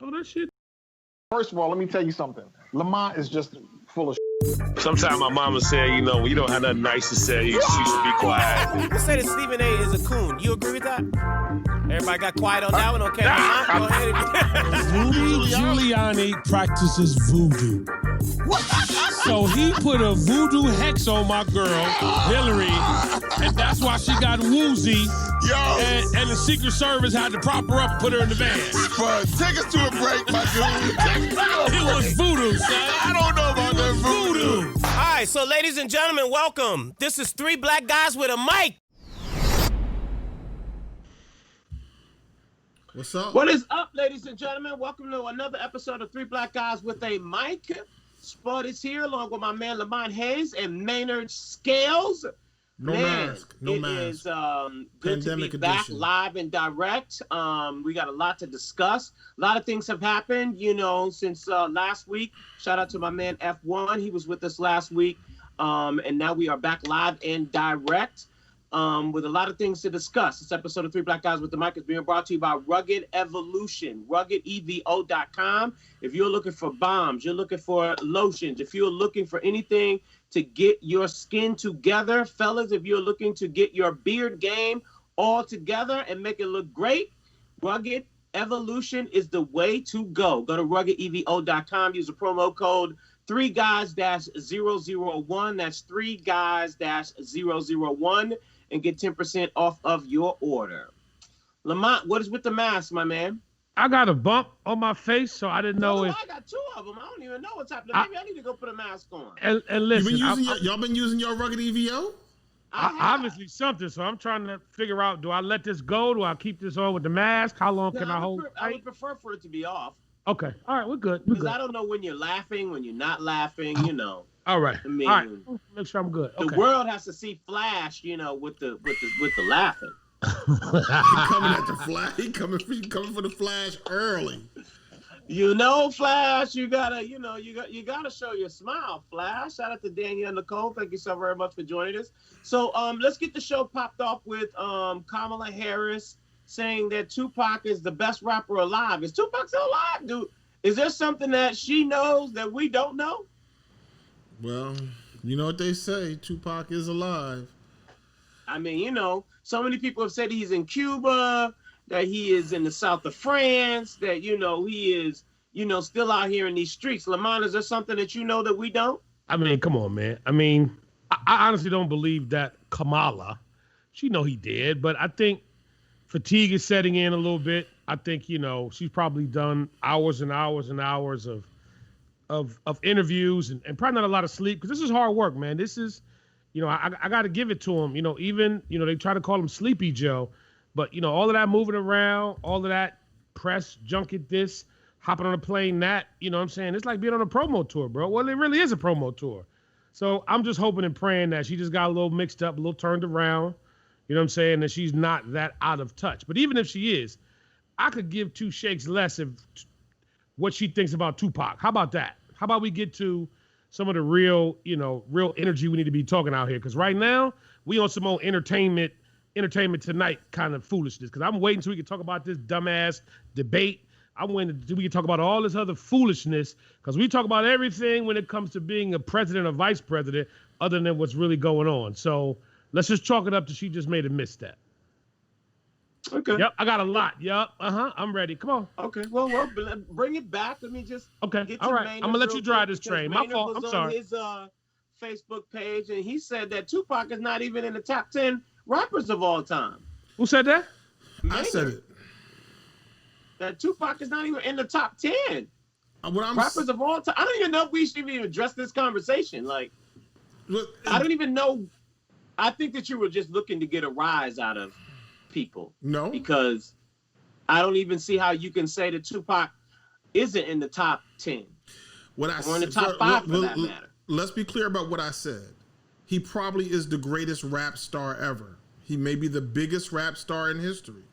Oh, that shit. First of all, let me tell you something. Lamont is just full of Sometimes my mama said, you know, when you don't have nothing nice to say, you should be quiet. People say that Stephen A. is a coon. You agree with that? Everybody got quiet on that one, okay? Go ahead. Rudy Giuliani practices voodoo. So he put a voodoo hex on my girl, Hillary, and that's why she got woozy. Yo. And the Secret Service had to prop her up and put her in the van. But take us to a break, my dude. It was voodoo, son. I don't know about that voodoo. All right, so ladies and gentlemen, welcome. This is Three Black Guys with a Mic. What's up? What is up, ladies and gentlemen? Welcome to another episode of Three Black Guys with a Mic. Spud is here along with my man Lamont Hayes and Maynard Scales. No mask. No it mask. Is good Pandemic to be back edition. live and direct. We got a lot to discuss. A lot of things have happened, you know, since last week. Shout out to my man F1. He was with us last week. And now we are back live and direct with a lot of things to discuss. This episode of Three Black Guys with the Mic is being brought to you by Rugged Evolution, RuggedEvo.com. If you're looking for bombs, you're looking for lotions, if you're looking for anything to get your skin together, fellas, if you're looking to get your beard game all together and make it look great, Rugged Evolution is the way to go. Go to RuggedEvo.com, use the promo code 3guys-001. That's 3guys-001 and get 10% off of your order. Lamont, what is with the mask, my man? I got a bump on my face, so I didn't know if. I got two of them. I don't even know what's happening. Maybe I need to go put a mask on. And listen, Y'all been using your Rugged EVO? obviously something. So I'm trying to figure out: do I let this go? Do I keep this on with the mask? How long can I hold? I would prefer for it to be off. Okay, all right, we're good. We're Because good. I don't know when you're laughing, when you're not laughing. You know. All right, I mean, all right. Make sure I'm good. Okay. The world has to see Flash, you know, with the laughing. He coming at the flash. He coming for the flash early. You know, Flash, you gotta show your smile, Flash. Shout out to Danielle Nicole. Thank you so very much for joining us. So let's get the show popped off with Kamala Harris saying that Tu Pac is the best rapper alive. Is Tu Pac still alive, dude? Is there something that she knows that we don't know? Well, you know what they say. Tupac is alive. I mean, you know, so many people have said he's in Cuba, that he is in the south of France, that, you know, he is, you know, still out here in these streets. Lamont, is there something that you know that we don't? I mean, come on, man. I mean, I honestly don't believe that Kamala. She know he did, but I think fatigue is setting in a little bit. I think, you know, she's probably done hours and hours and hours of interviews and probably not a lot of sleep, because this is hard work, man. This is, you know, I got to give it to him. You know, even, you know, they try to call him Sleepy Joe, but, you know, all of that moving around, all of that press junket, this, hopping on a plane, that, you know what I'm saying? It's like being on a promo tour, bro. Well, it really is a promo tour. So I'm just hoping and praying that she just got a little mixed up, a little turned around, you know what I'm saying, that she's not that out of touch. But even if she is, I could give two shakes less if what she thinks about Tupac. How about that? How about we get to some of the real, you know, real energy we need to be talking out here? Because right now, we on some old entertainment tonight kind of foolishness. Because I'm waiting so we can talk about this dumbass debate. I'm waiting so we can talk about all this other foolishness. Because we talk about everything when it comes to being a president or vice president other than what's really going on. So let's just chalk it up to she just made a misstep. Okay. Yep, I got a lot. Yep, I'm ready. Come on. Okay, well, bring it back. Let me just Okay, all right. I'm going to let you drive this train. My fault. I'm sorry. His Facebook page, and he said that Tupac is not even in the top 10 rappers of all time. Who said that? I said it. That Tupac is not even in the top 10 rappers of all time. I don't even know if we should even address this conversation. Like, I don't even know. I think that you were just looking to get a rise out of people. No. Because I don't even see how you can say that Tupac isn't in the top 10. Or in the top 5 for that matter. Let's be clear about what I said. He probably is the greatest rap star ever. He may be the biggest rap star in history.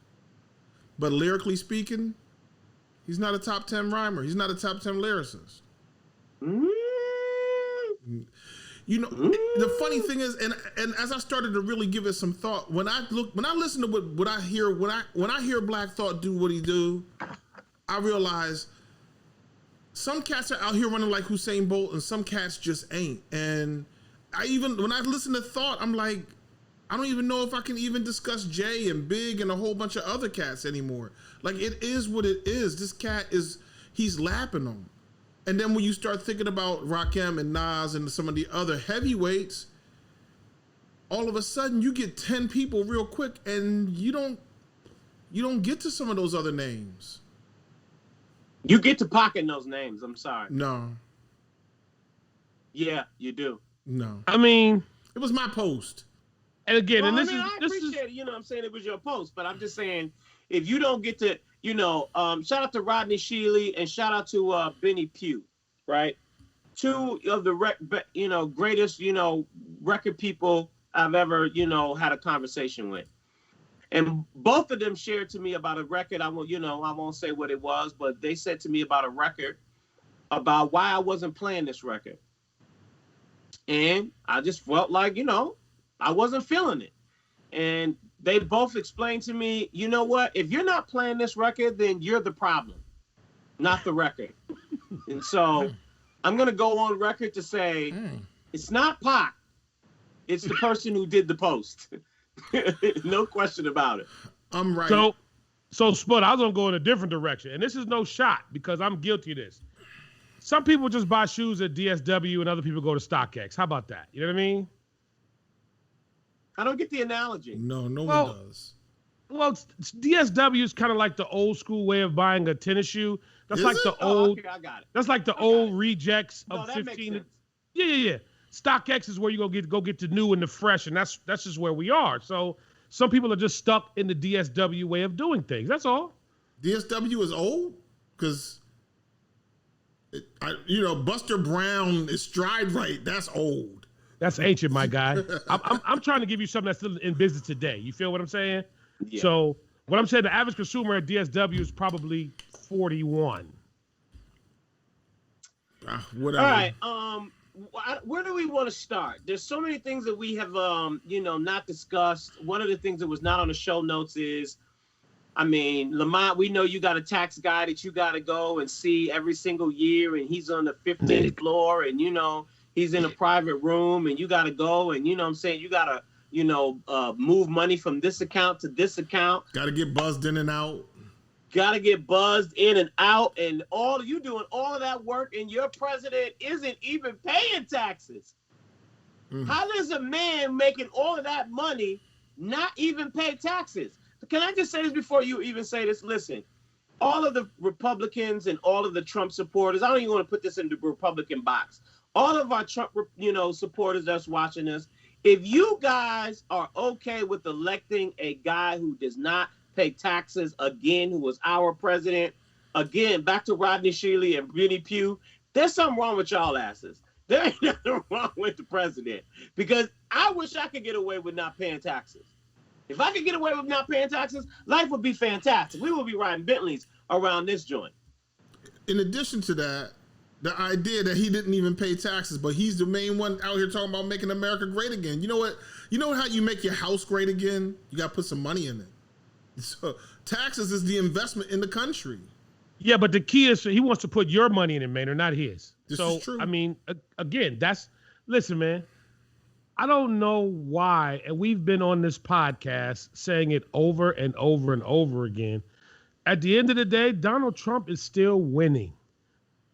But lyrically speaking, he's not a top 10 rhymer. He's not a top 10 lyricist. You know, the funny thing is, and as I started to really give it some thought, when I listen to what I hear, when I hear Black Thought do what he do, I realize some cats are out here running like Usain Bolt, and some cats just ain't. And when I listen to Thought, I'm like, I don't even know if I can even discuss Jay and Big and a whole bunch of other cats anymore. Like, it is what it is. This cat he's lapping them. And then when you start thinking about Rakim and Nas and some of the other heavyweights, all of a sudden you get 10 people real quick, and you don't get to some of those other names. You get to Pac in those names. I'm sorry. No. Yeah, you do. No. I mean, it was my post. And again, well, and I appreciate it. You know what I'm saying? It was your post, but I'm just saying, if you don't get to, shout out to Rodney Sheely and shout out to Benny Pugh, right? Two of the greatest, record people I've ever, had a conversation with. And both of them shared to me about a record. I won't say what it was, but they said to me about a record, about why I wasn't playing this record. And I just felt like, I wasn't feeling it. And they both explained to me, you know what? If you're not playing this record, then you're the problem, not the record. And so I'm going to go on record to say it's not Pac. It's the person who did the post. No question about it. I'm right. So Spud, I was going to go in a different direction. And this is no shot because I'm guilty of this. Some people just buy shoes at DSW and other people go to StockX. How about that? You know what I mean? I don't get the analogy. No one does. Well, DSW is kind of like the old school way of buying a tennis shoe. That's Is like it? the old. Okay, I got it. That's like the old rejects of that 15. Makes sense. Yeah. StockX is where you go get the new and the fresh, and that's just where we are. So some people are just stuck in the DSW way of doing things. That's all. DSW is old because, Buster Brown is Stride Right. That's old. That's ancient, my guy. I'm trying to give you something that's still in business today. You feel what I'm saying? Yeah. So what I'm saying, the average consumer at DSW is probably 41. Whatever. All right. Where do we want to start? There's so many things that we have, not discussed. One of the things that was not on the show notes is, Lamont, we know you got a tax guy that you got to go and see every single year, and he's on the 15th floor, and, he's in a private room, and you got to go, and, you got to, move money from this account to this account. Got to get buzzed in and out. Got to get buzzed in and out, and you doing all of that work, and your president isn't even paying taxes. How does a man making all of that money not even pay taxes? Can I just say this before you even say this? Listen, all of the Republicans and all of the Trump supporters, I don't even want to put this in the Republican box. All of our Trump, supporters that's watching us, if you guys are okay with electing a guy who does not pay taxes again, who was our president, again, back to Rodney Sheely and Benny Pugh, there's something wrong with y'all asses. There ain't nothing wrong with the president, because I wish I could get away with not paying taxes. If I could get away with not paying taxes, life would be fantastic. We would be riding Bentleys around this joint. In addition to that, the idea that he didn't even pay taxes, but he's the main one out here talking about making America great again. You know what? You know how you make your house great again? You got to put some money in it. So taxes is the investment in the country. Yeah, but the key is he wants to put your money in it, Maynard, not his. This is true. Again, listen, man, I don't know why, and we've been on this podcast saying it over and over and over again. At the end of the day, Donald Trump is still winning.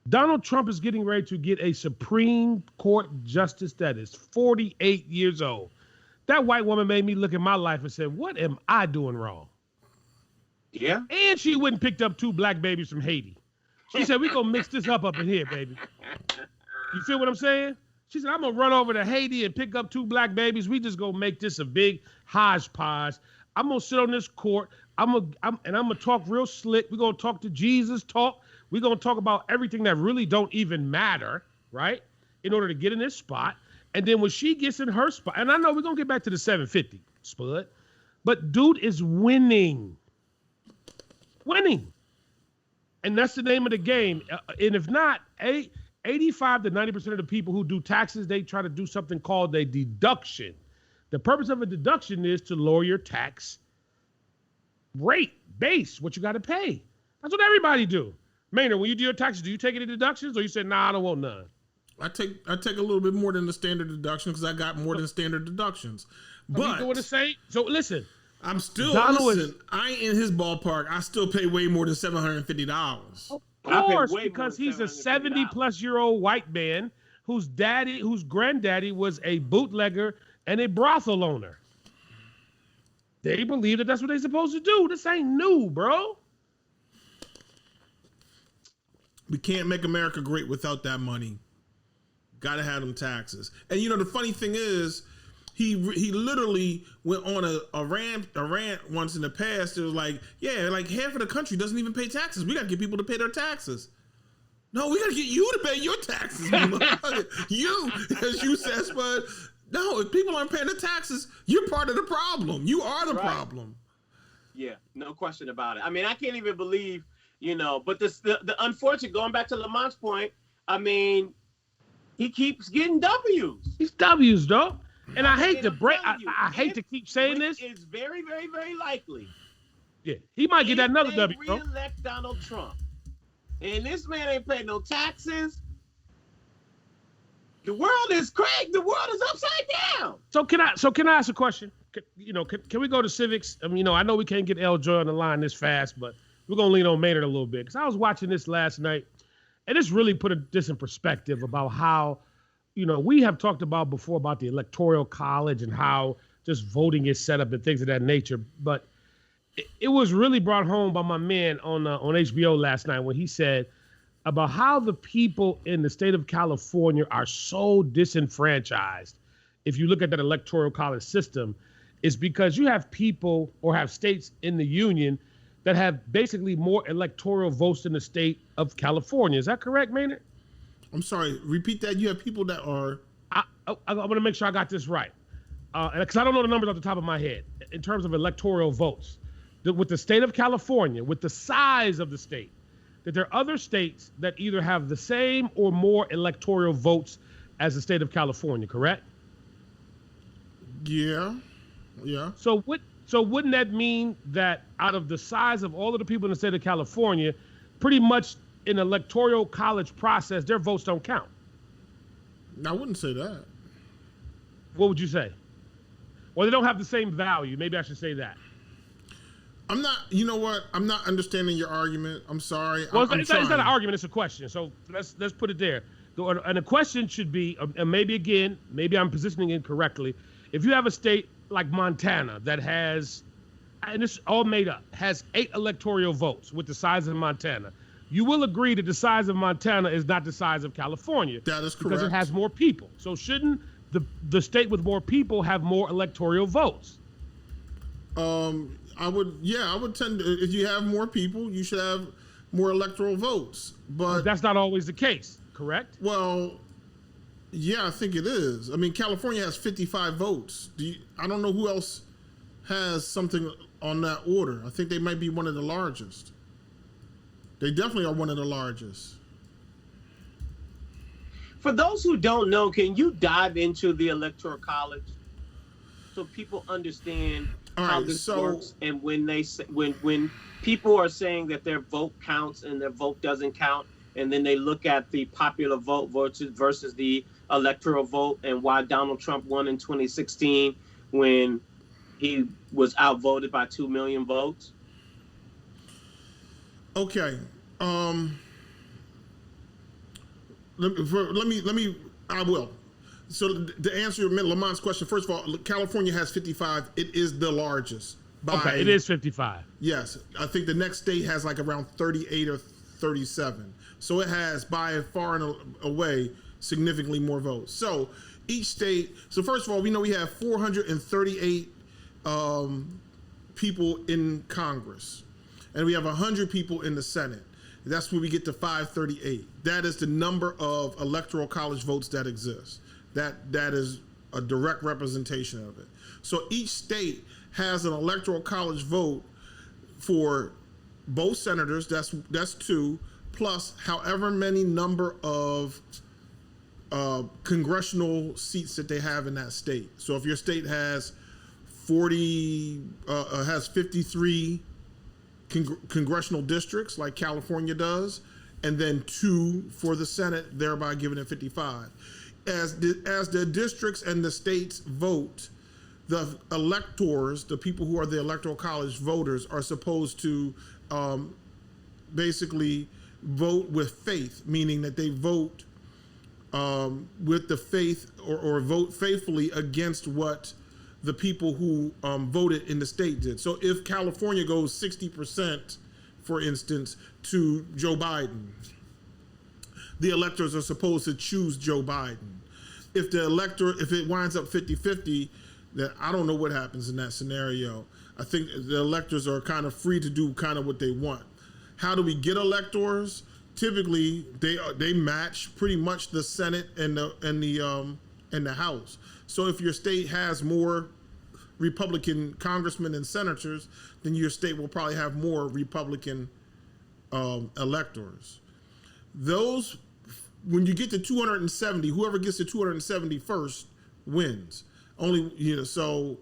Donald Trump is getting ready to get a Supreme Court justice that is 48 years old. That white woman made me look at my life and said, what am I doing wrong? Yeah. And she went and picked up 2 black babies from Haiti. She said, we're going to mix this up in here, baby. You feel what I'm saying? She said, I'm going to run over to Haiti and pick up 2 black babies. We just going to make this a big hodgepodge. I'm going to sit on this court. I'm going to talk real slick. We're going to talk to Jesus talk. We're going to talk about everything that really don't even matter, right? In order to get in this spot. And then when she gets in her spot, and I know we're going to get back to the 750, Spud, but dude is winning. Winning. And that's the name of the game. And if not, 85 to 90% of the people who do taxes, they try to do something called a deduction. The purpose of a deduction is to lower your tax rate, base, what you got to pay. That's what everybody do. Maynard, when you do your taxes, do you take any deductions, or you said, nah, I don't want none? I take a little bit more than the standard deduction because I got more than standard deductions. But doing the same. So listen, I'm still I ain't in his ballpark. I still pay way more than $750. Of course, because he's a 70-plus-year-old white man whose granddaddy was a bootlegger and a brothel owner. They believe that that's what they're supposed to do. This ain't new, bro. We can't make America great without that money. Got to have them taxes. And you know, the funny thing is, he literally went on a rant once in the past. It was like, yeah, like half of the country doesn't even pay taxes. We got to get people to pay their taxes. No, we got to get you to pay your taxes. You, as you said, Spud. No, if people aren't paying the taxes, you're part of the problem. You are the problem. Yeah, no question about it. I mean, I can't even believe, you know, but the unfortunate, going back to Lamont's point, I mean, he keeps getting W's. He's W's, though. And I hate to break. I hate to keep saying this. It's very, very, very likely. Yeah, he might get that another W. Re-elect Donald Trump, and this man ain't paying no taxes. The world is crazy. The world is upside down. So can I ask a question? Can we go to civics? I mean, I know we can't get L. Joy on the line this fast, but we're gonna lean on Maynard a little bit because I was watching this last night, and it's really put this in perspective about how. We have talked about before about the Electoral College and how just voting is set up and things of that nature. But it was really brought home by my man on HBO last night when he said about how the people in the state of California are so disenfranchised. If you look at that Electoral College system, is because you have people or have states in the union that have basically more electoral votes than the state of California. Is that correct, Maynard? I'm sorry, repeat that. You have people that are... I want to make sure I got this right. Because I don't know the numbers off the top of my head in terms of electoral votes. With the state of California, with the size of the state, that there are other states that either have the same or more electoral votes as the state of California, correct? Yeah. So wouldn't that mean that out of the size of all of the people in the state of California, pretty much in the electoral college process, their votes don't count? I wouldn't say that. What would you say? Well, they don't have the same value. Maybe I should say that. I'm not, you know what? I'm not understanding your argument. I'm sorry. Well, it's not an argument, it's a question. So let's put it there. And the question should be, and maybe I'm positioning it correctly. If you have a state like Montana that has, and it's all made up, has 8 electoral votes with the size of Montana, you will agree that the size of Montana is not the size of California. That is correct. Because it has more people. So shouldn't the state with more people have more electoral votes? I would tend to, if you have more people, you should have more electoral votes. But that's not always the case, correct? Well, yeah, I think it is. I mean, California has 55 votes. I don't know who else has something on that order. I think they might be one of the largest. They definitely are one of the largest. For those who don't know, can you dive into the Electoral College so people understand how this works? And when when people are saying that their vote counts and their vote doesn't count, and then they look at the popular vote versus the electoral vote, and why Donald Trump won in 2016 when he was outvoted by 2 million votes. Okay. I will. So to answer Lamont's question, first of all, California has 55. It is the largest. Okay, it is 55. Yes. I think the next state has like around 38 or 37. So it has by far and away significantly more votes. So each state, so first of all, we know we have 438 people in Congress. And we have 100 people in the Senate. That's where we get to 538. That is the number of electoral college votes that exist. That is a direct representation of it. So each state has an electoral college vote for both senators. That's 2, plus however many number of congressional seats that they have in that state. So if your state has 53 congressional districts like California does, and then 2 for the Senate, thereby giving it 55. As the districts and the states vote, the electors, the people who are the Electoral College voters, are supposed to basically vote with faith, meaning that they vote with the faith or vote faithfully against what the people who voted in the state did. So if California goes 60%, for instance, to Joe Biden, the electors are supposed to choose Joe Biden. If it winds up 50-50, then I don't know what happens in that scenario. I think the electors are kind of free to do kind of what they want. How do we get electors? Typically, they match pretty much the Senate and the House. So if your state has more Republican congressmen and senators, then your state will probably have more Republican electors. Those, when you get to 270, whoever gets to 270 first wins. So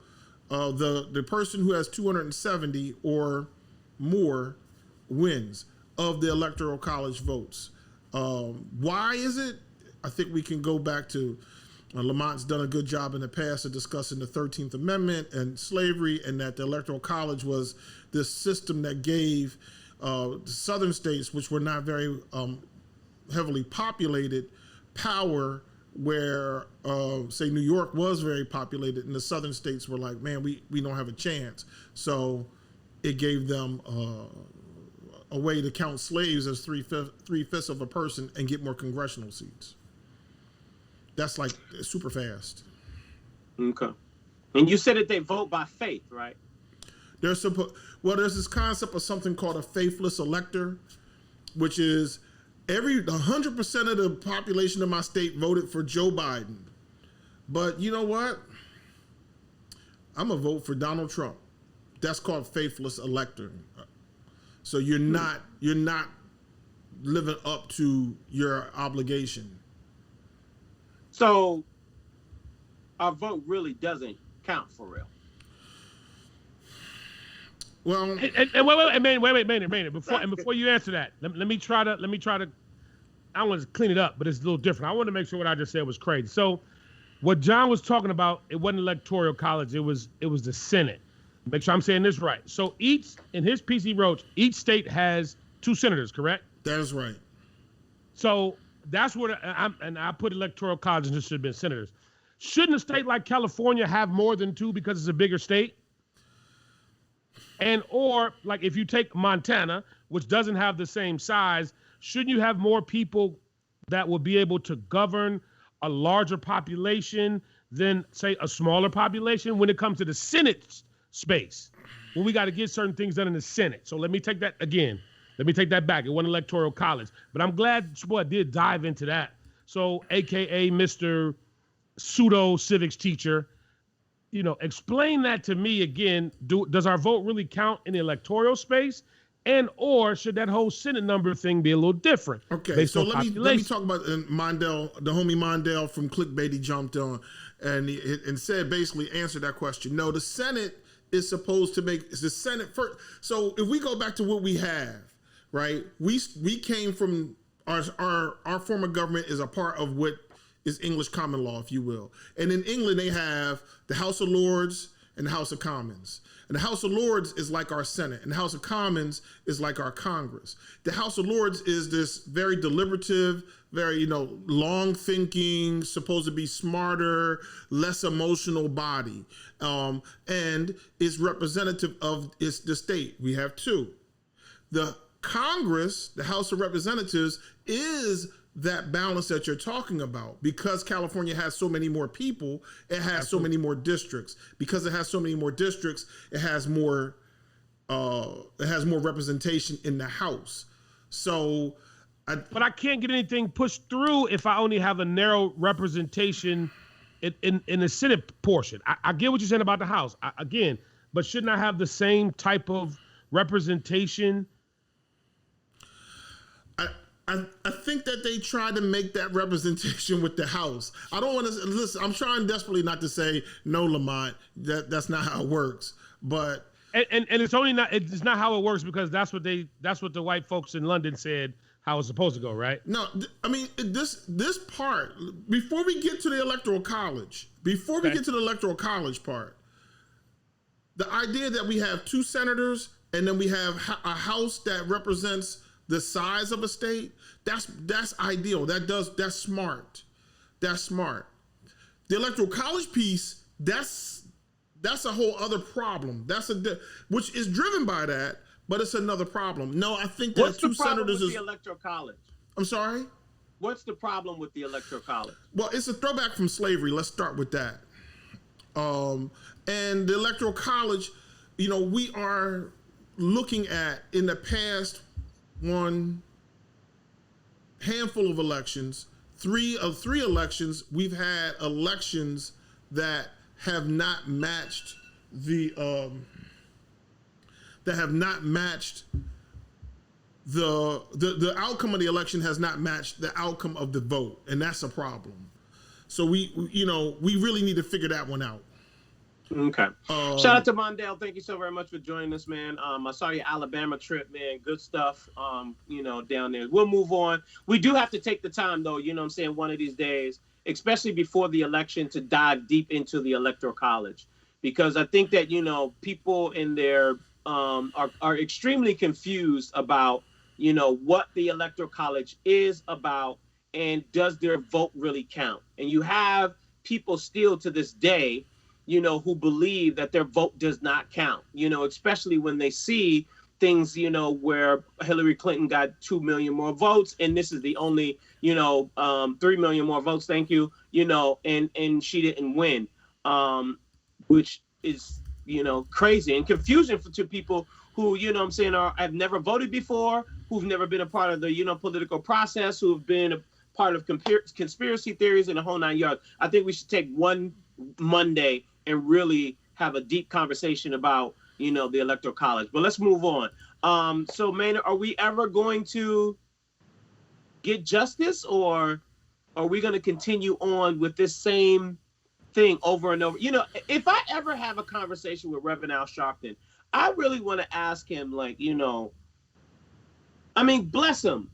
the person who has 270 or more wins of the Electoral College votes. Why is it? I think we can go back to Lamont's done a good job in the past of discussing the 13th Amendment and slavery, and that the Electoral College was this system that gave the southern states, which were not very heavily populated, power where, say, New York was very populated, and the southern states were like, man, we don't have a chance. So it gave them a way to count slaves as three-fifths of a person and get more congressional seats. That's like super fast. Okay. And you said that they vote by faith, right? There's this concept of something called a faithless elector, which is 100% of the population of my state voted for Joe Biden. But you know what? I'm gonna vote for Donald Trump. That's called faithless elector. So you're not living up to your obligation. So our vote really doesn't count for real. Well, wait, Maynard. Before you answer that, let me try to. I don't want to clean it up, but it's a little different. I want to make sure what I just said was crazy. So, what John was talking about, it wasn't Electoral College. It was the Senate. Make sure I'm saying this right. So in his piece he wrote, each state has 2 senators, correct? That is right. So that's what I put Electoral College, and this should have been senators. Shouldn't a state like California have more than 2 because it's a bigger state? Or like if you take Montana, which doesn't have the same size, shouldn't you have more people that will be able to govern a larger population than, say, a smaller population when it comes to the Senate space? When we got to get certain things done in the Senate. So let me take that again. Let me take that back. It wasn't Electoral College. But I'm glad Sport did dive into that. So AKA Mr. Pseudo civics teacher, explain that to me again. Does our vote really count in the electoral space? Or should that whole Senate number thing be a little different? Okay, so let me talk about Mondale, the homie Mondale from Clickbait. He jumped on and said, basically answered that question. No, the Senate is supposed to make the Senate first. So if we go back to what we have, right? We came from our form of government is a part of what is English common law, if you will. And in England, they have the House of Lords and the House of Commons. And the House of Lords is like our Senate, and the House of Commons is like our Congress. The House of Lords is this very deliberative, very, long-thinking, supposed to be smarter, less emotional body, and is representative of the state. We have 2. The Congress, the House of Representatives, is that balance that you're talking about. Because California has so many more people, it has so many more districts. Because it has so many more districts, it has more representation in the House. So, but I can't get anything pushed through if I only have a narrow representation in the Senate portion. I get what you're saying about the House, but shouldn't I have the same type of representation? I think that they try to make that representation with the House. I don't want to listen. I'm trying desperately not to say no, Lamont. That's not how it works. But it's not how it works because that's what the white folks in London said how it's supposed to go, right? No, I mean this part. Before we get to the electoral college, part, the idea that we have 2 senators and then we have a House that represents the size of a state. That's ideal. That's smart. That's smart. The electoral college piece. That's a whole other problem. Which is driven by that. But it's another problem. No, I think that What's 2 the problem senators with is. the electoral college? I'm sorry? What's the problem with the electoral college? Well, it's a throwback from slavery. Let's start with that. And the electoral college, we are looking at in the past one handful of elections, three elections, we've had elections that have not matched the outcome of the election has not matched the outcome of the vote, and that's a problem. So we really need to figure that one out. Okay. Shout out to Mondale. Thank you so very much for joining us, man. I saw your Alabama trip, man. Good stuff. Down there. We'll move on. We do have to take the time, though. One of these days, especially before the election, to dive deep into the electoral college, because I think that people in there are extremely confused about what the electoral college is about and does their vote really count. And you have people still to this day who believe that their vote does not count, especially when they see things, where Hillary Clinton got 2 million more votes and this is the only, 3 million more votes, thank you, and she didn't win, which is, crazy and confusing to people who, have never voted before, who've never been a part of the, political process, who've been a part of conspiracy theories and the whole 9 yards. I think we should take one Monday and really have a deep conversation about, the electoral college. But let's move on. So Maynard, are we ever going to get justice, or are we going to continue on with this same thing over and over? If I ever have a conversation with Reverend Al Sharpton, I really want to ask him, bless him,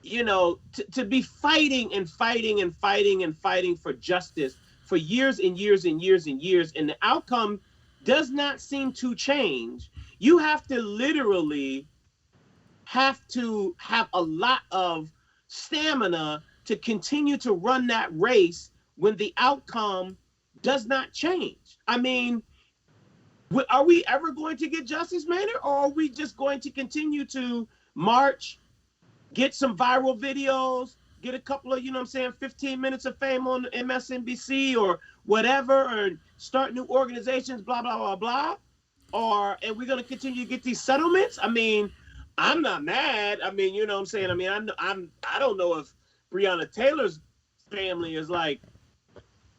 to be fighting and fighting and fighting and fighting for justice for years and years and years and years, and the outcome does not seem to change. You have to literally have a lot of stamina to continue to run that race when the outcome does not change. Are we ever going to get justice, Maynard, or are we just going to continue to march, get some viral videos, get a couple of, 15 minutes of fame on MSNBC or whatever, or start new organizations, blah, blah, blah, blah? And we're going to continue to get these settlements? I'm not mad. I don't know if Breonna Taylor's family is like,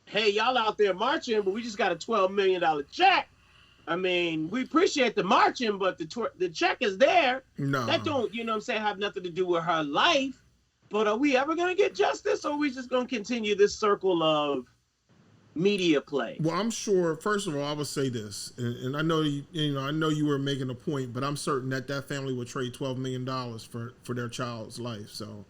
hey, y'all out there marching, but we just got a $12 million check. We appreciate the marching, but the check is there. No. That don't, have nothing to do with her life. But are we ever going to get justice, or are we just going to continue this circle of media play? Well, I'm sure, first of all, I would say this, and I know I know you were making a point, but I'm certain that family would trade $12 million for their child's life. So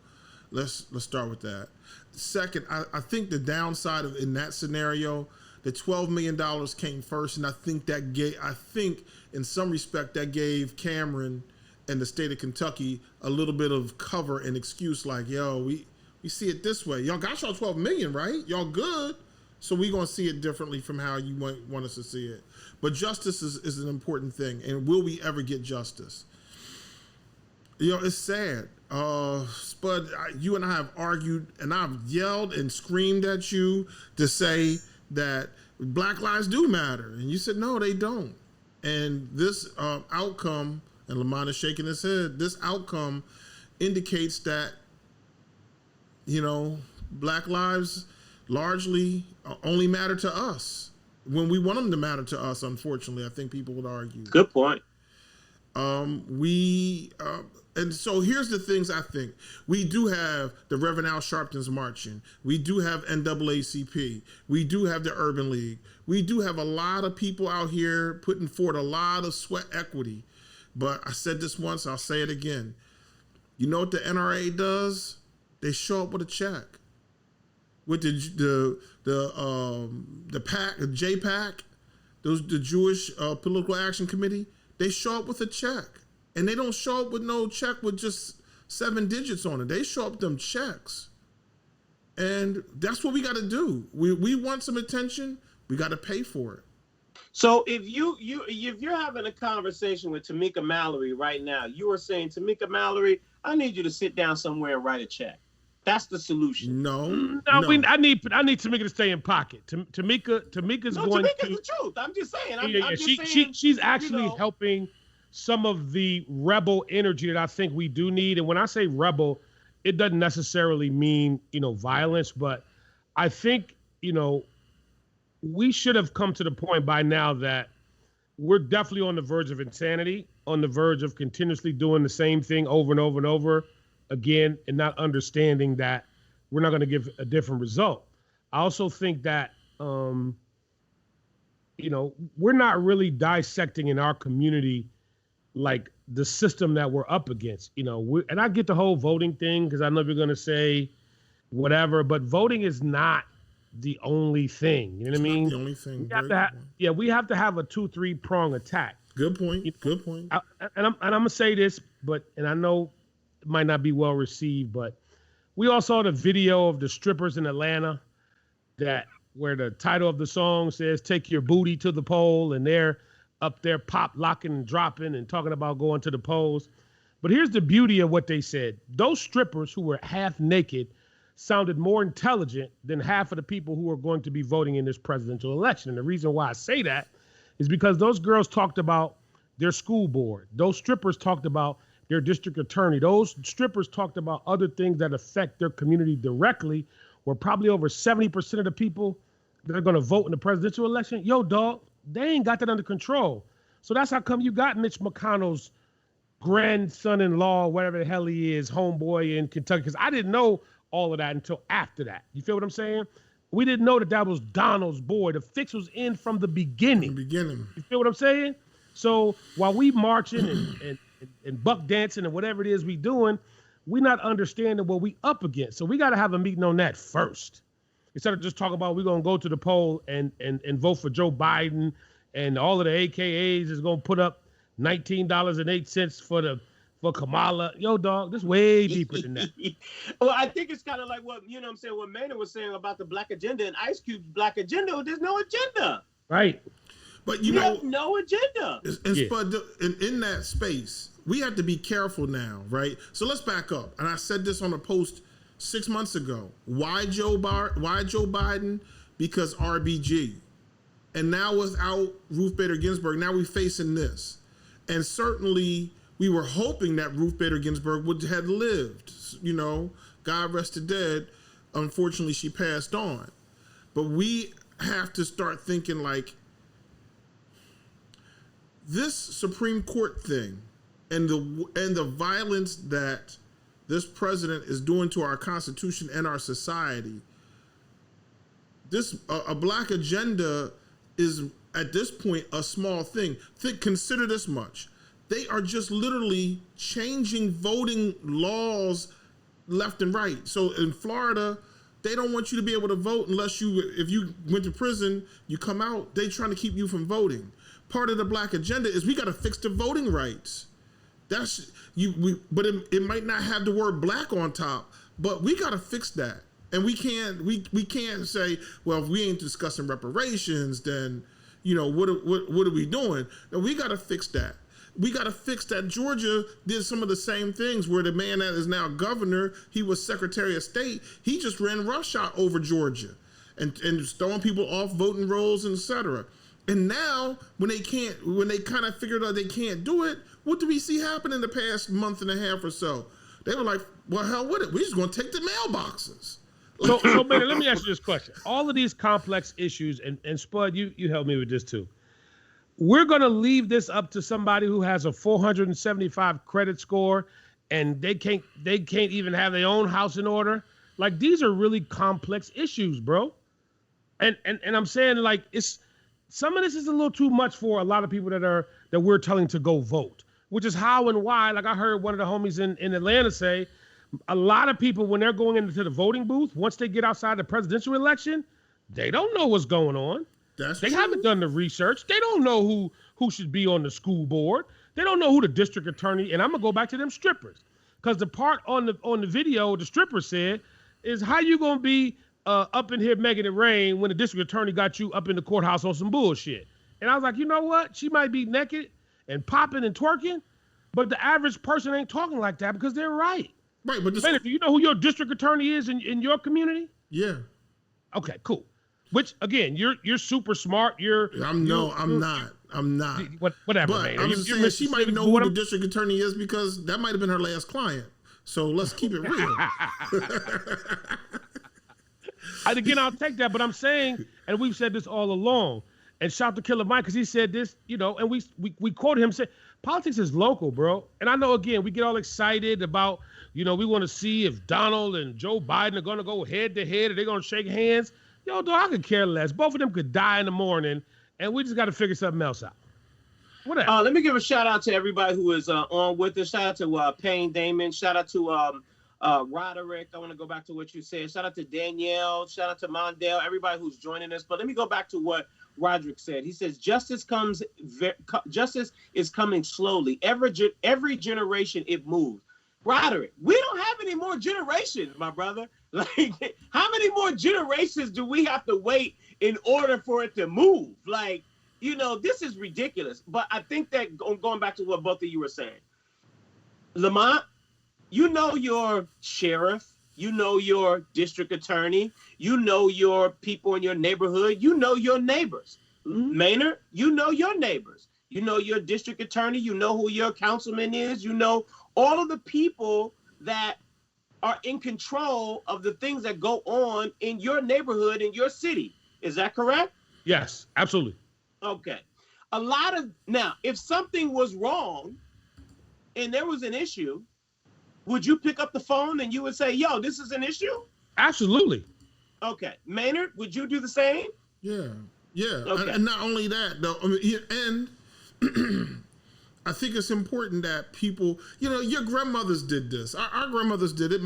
let's start with that. Second, I think the downside of in that scenario, the $12 million came first, and I think in some respect that gave Cameron and the state of Kentucky a little bit of cover and excuse, like, yo, we see it this way. Y'all got y'all 12 million, right? Y'all good. So we gonna see it differently from how you want us to see it. But justice is an important thing. And will we ever get justice? It's sad. Spud, you and I have argued, and I've yelled and screamed at you to say that Black lives do matter. And you said, no, they don't. And this outcome, and Lamont is shaking his head, this outcome indicates that, Black lives largely only matter to us when we want them to matter to us, unfortunately, I think people would argue. Good point. And so here's the things I think. We do have the Reverend Al Sharpton's marching. We do have NAACP. We do have the Urban League. We do have a lot of people out here putting forth a lot of sweat equity. But I said this once, I'll say it again. You know what the NRA does? They show up with a check. With the PAC, the JPAC, the Jewish Political Action Committee, they show up with a check. And they don't show up with no check with just 7 digits on it. They show up with them checks. And that's what we got to do. We want some attention. We got to pay for it. So if you're having a conversation with Tamika Mallory right now, you are saying, Tamika Mallory, I need you to sit down somewhere and write a check. That's the solution. No. I need Tamika to stay in pocket. Tamika's going Tamika's to. the truth. I'm just saying. She's actually helping some of the rebel energy that I think we do need. And when I say rebel, it doesn't necessarily mean, violence, but I think, we should have come to the point by now that we're definitely on the verge of insanity, on the verge of continuously doing the same thing over and over and over again, and not understanding that we're not going to give a different result. I also think that, we're not really dissecting in our community like the system that we're up against, and I get the whole voting thing because I know you're going to say whatever, but voting is not the only thing. You know what I mean? The only thing. We have to have a 2-3 prong attack. Good point. Good point. And I'm gonna say this, and I know it might not be well received, but we all saw the video of the strippers in Atlanta where the title of the song says "Take your booty to the pole," and they're up there pop locking and dropping and talking about going to the polls. But here's the beauty of what they said. Those strippers who were half naked sounded more intelligent than half of the people who are going to be voting in this presidential election. And the reason why I say that is because those girls talked about their school board. Those strippers talked about their district attorney. Those strippers talked about other things that affect their community directly, where probably over 70% of the people that are going to vote in the presidential election, dog, they ain't got that under control. So that's how come you got Mitch McConnell's grandson-in-law, whatever the hell he is, homeboy in Kentucky, because I didn't know all of that until after that. You feel what I'm saying? We didn't know that was Donald's boy. The fix was in from the beginning. You feel what I'm saying? So while we marching and buck dancing and whatever it is we doing, we not understanding what we up against. So we got to have a meeting on that first. Instead of just talking about we're going to go to the poll and vote for Joe Biden and all of the AKAs is going to put up $19.08 for Kamala. Dog, this way deeper than that. Well, I think it's kind of like what Maynard was saying about the black agenda and Ice Cube's black agenda. There's no agenda. Right. But you have no agenda. But in that space, we have to be careful now, right? So let's back up. And I said this on a post 6 months ago. Why Joe Biden? Because RBG. And now without Ruth Bader Ginsburg, now we're facing this. And certainly we were hoping that Ruth Bader Ginsburg had lived. God rest her dead. Unfortunately, she passed on. But we have to start thinking like this Supreme Court thing and the violence that this president is doing to our Constitution and our society. A black agenda is at this point a small thing. Consider this much. They are just literally changing voting laws left and right. So in Florida, they don't want you to be able to vote unless if you went to prison, you come out, they trying to keep you from voting. Part of the black agenda is we got to fix the voting rights. But it might not have the word black on top, but we got to fix that. And we can't say, well, if we ain't discussing reparations, then, what are we doing? No, we got to fix that. We got to fix that. Georgia did some of the same things where the man that is now governor, he was Secretary of State. He just ran roughshod over Georgia and throwing people off voting rolls, and et cetera. And now when they kind of figured out they can't do it, what do we see happen in the past month and a half or so? They were like, well, hell with it. We're just going to take the mailboxes. So man, let me ask you this question. All of these complex issues, and Spud, you help me with this too. We're going to leave this up to somebody who has a 475 credit score and they can't even have their own house in order. Like, these are really complex issues, bro. And I'm saying, like, some of this is a little too much for a lot of people that we're telling to go vote. which is how and why. Like I heard one of the homies in Atlanta say, a lot of people, when they're going into the voting booth, once they get outside the presidential election, they don't know what's going on. They haven't done the research. They don't know who should be on the school board. They don't know who the district attorney. And I'm gonna go back to them strippers, because the part on the video the stripper said is, how you gonna be up in here making it rain when the district attorney got you up in the courthouse on some bullshit? And I was like, you know what? She might be naked and popping and twerking, but the average person ain't talking like that, because they're right. Right, but Man, do you know who your district attorney is in your community? Yeah. Okay, cool. Which again, you're super smart. I'm not. Whatever, But man. I'm just saying, she might know who the district attorney is, because that might have been her last client. So let's keep it real. Again, I'll take that, but I'm saying, and we've said this all along, and shout to Killer Mike, because he said this, and we quoted him, said, politics is local, bro. And I know, again, we get all excited about, we want to see if Donald and Joe Biden are going to go head to head, or they're going to shake hands. Yo, dog, I could care less. Both of them could die in the morning, and we just got to figure something else out. Whatever. Let me give a shout out to everybody who is on with us. Shout out to Payne Damon. Shout out to Roderick. I want to go back to what you said. Shout out to Danielle. Shout out to Mondale. Everybody who's joining us. But let me go back to what Roderick said. He says justice is coming slowly. Every generation it moves. Roderick, we don't have any more generations, my brother. Like, how many more generations do we have to wait in order for it to move? Like, this is ridiculous. But I think that, going back to what both of you were saying, Lamont, your sheriff, your district attorney, your people in your neighborhood, your neighbors. Mm-hmm. Maynard, your neighbors. Your district attorney, who your councilman is, all of the people that are in control of the things that go on in your neighborhood, in your city. Is that correct? Yes, absolutely. Okay. Now, if something was wrong and there was an issue, would you pick up the phone and you would say, yo, this is an issue? Absolutely. Okay. Maynard, would you do the same? Yeah. Yeah. Okay. And not only that, though, and I think it's important that people, your grandmothers did this. Our grandmothers did it.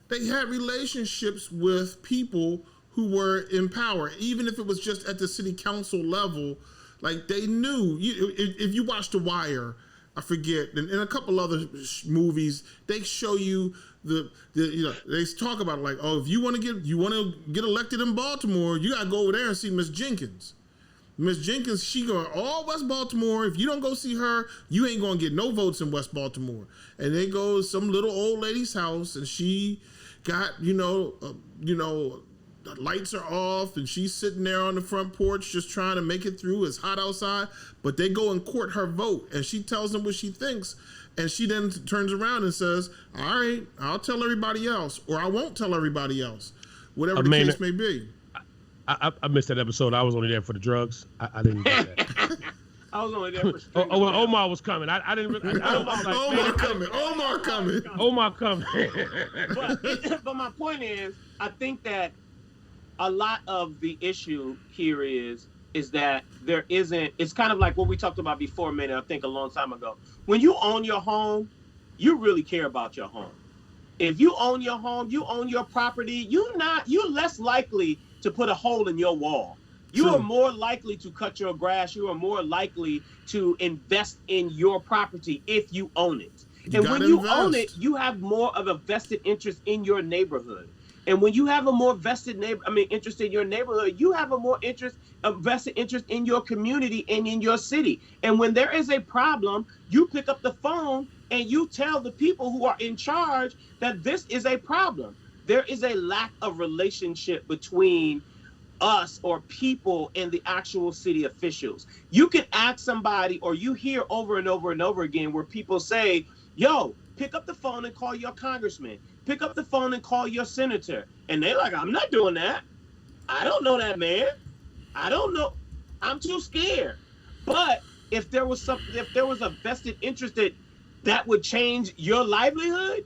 They had relationships with people who were in power, even if it was just at the city council level. Like, they knew. If you watch The Wire, I forget, and a couple other movies, they show you they talk about, like, oh, if you want to get elected in Baltimore, you gotta go over there and see Miss Jenkins. Miss Jenkins, she going all West Baltimore. If you don't go see her, you ain't gonna get no votes in West Baltimore. And they go to some little old lady's house, and she got, the lights are off, and she's sitting there on the front porch just trying to make it through. It's hot outside, but they go and court her vote, and she tells them what she thinks, and she then turns around and says, all right, I'll tell everybody else, or I won't tell everybody else, whatever the case may be. I missed that episode. I was only there for the drugs. I didn't get that. I was only there for when Omar was coming. I didn't really. Omar coming. But my point is, I think that a lot of the issue here is that there isn't. It's kind of like what we talked about before, man. I think a long time ago. When you own your home, you really care about your home. If you own your home, you own your property. You're less likely to put a hole in your wall. You are more likely to cut your grass. You are more likely to invest in your property if you own it. And when you own it, you have more of a vested interest in your neighborhood. And when you have a more vested interest in your neighborhood, you have a vested interest in your community and in your city. And when there is a problem, you pick up the phone and you tell the people who are in charge that this is a problem. There is a lack of relationship between us or people and the actual city officials. You can ask somebody, or you hear over and over and over again where people say, yo, pick up the phone and call your congressman. Pick up the phone and call your senator. And they're like, I'm not doing that. I don't know that man. I don't know. I'm too scared. But if there was a vested interest that would change your livelihood,